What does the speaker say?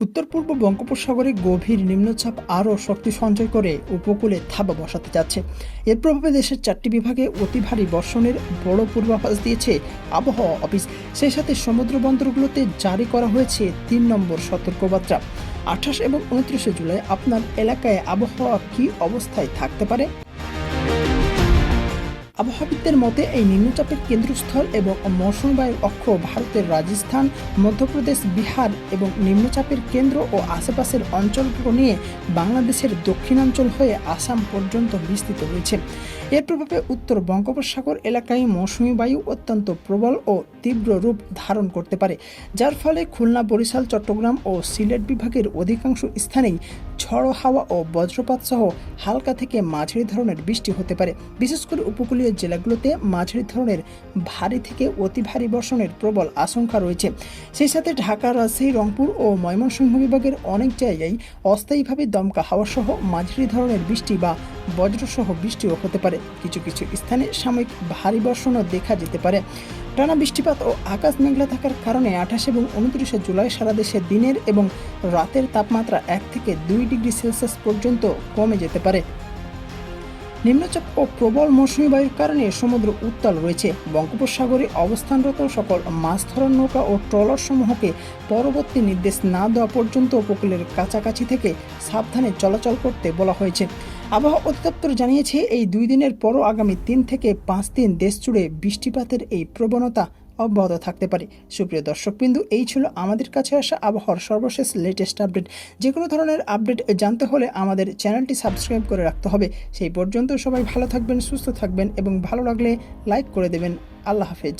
উত্তর পূর্ব বঙ্গোপসাগরে গভীর নিম্নচাপ আরও শক্তি সঞ্চয় করে উপকূলে থাবা বসাতে যাচ্ছে। এর প্রভাবে দেশের 4টি বিভাগে অতি ভারী বর্ষণের বড় পূর্বাভাস দিয়েছে আবহাওয়া অফিস। সেই সাথে সমুদ্র বন্দরগুলোতে জারি করা হয়েছে 3 নম্বর সতর্কবার্তা। 28 এবং 29 জুলাই আপনার এলাকায় আবহাওয়া কী অবস্থায় থাকতে পারে? আবহাওয়াবিদদের মতে এই নিম্নচাপের কেন্দ্রস্থল এবং মৌসুমী বায়ুর অক্ষ ভারতের রাজস্থান, মধ্যপ্রদেশ, বিহার এবং নিম্নচাপের কেন্দ্র ও আশেপাশের অঞ্চলগুলো নিয়ে বাংলাদেশের দক্ষিণাঞ্চল হয়ে আসাম পর্যন্ত বিস্তৃত রয়েছে। এর প্রভাবে উত্তর বঙ্গোপসাগর এলাকায় মৌসুমী বায়ু অত্যন্ত প্রবল ও তীব্র রূপ ধারণ করতে পারে, যার ফলে খুলনা, বরিশাল, চট্টগ্রাম ও সিলেট বিভাগের অধিকাংশ স্থানেই ঝড়ো হাওয়া ও বজ্রপাত সহ হালকা থেকে মাঝারি ধরনের বৃষ্টি হতে পারে। বিশেষ করে উপকূলীয় জেলাগুলোতে মাঝারি ধরনের ভারী থেকে অতি ভারী বর্ষণের প্রবল আশঙ্কা রয়েছে। সেই সাথে ঢাকা, রাজশাহী, রংপুর ও ময়মনসিংহ বিভাগের অনেক জায়গায় অস্থায়ীভাবে দমকা হাওয়া সহ মাঝারি ধরনের বৃষ্টি বা বজ্রসহ বৃষ্টিও হতে পারে। কিছু কিছু স্থানে সাময়িক ভারী বর্ষণও দেখা যেতে পারে। টানা বৃষ্টিপাত ও আকাশ মেঘলা থাকার কারণে 28 এবং 29 জুলাই সারা দেশে দিনের এবং রাতের তাপমাত্রা 1 থেকে 2 ডিগ্রি সেলসিয়াস পর্যন্ত কমে যেতে পারে। নিম্নচাপ ও প্রবল মৌসুমী বায়ুর কারণে সমুদ্র উত্তাল রয়েছে। বঙ্গোপসাগরে অবস্থানরত সকল মাছ ধরার নৌকা ও ট্রলার সমূহকে পরবর্তী নির্দেশ না দেওয়া পর্যন্ত উপকূলের কাছাকাছি থেকে সাবধানে চলাচল করতে বলা হয়েছে। আবহাওয়া অধিদপ্তর জানিয়েছে, এই 2 দিনের পরও আগামী 3 থেকে 5 দিন দেশ জুড়ে বৃষ্টিপাতের এই প্রবণতা অব্যাহত থাকতে পারে। সুপ্রিয় দর্শকবৃন্দু, এই ছিল আমাদের কাছে আসা আবহাওয়ার সর্বশেষ লেটেস্ট আপডেট। যে কোনো ধরনের আপডেট জানতে হলে আমাদের চ্যানেলটি সাবস্ক্রাইব করে রাখতে হবে। সেই পর্যন্ত সবাই ভালো থাকবেন, সুস্থ থাকবেন এবং ভালো লাগলে লাইক করে দেবেন। আল্লাহ হাফেজ।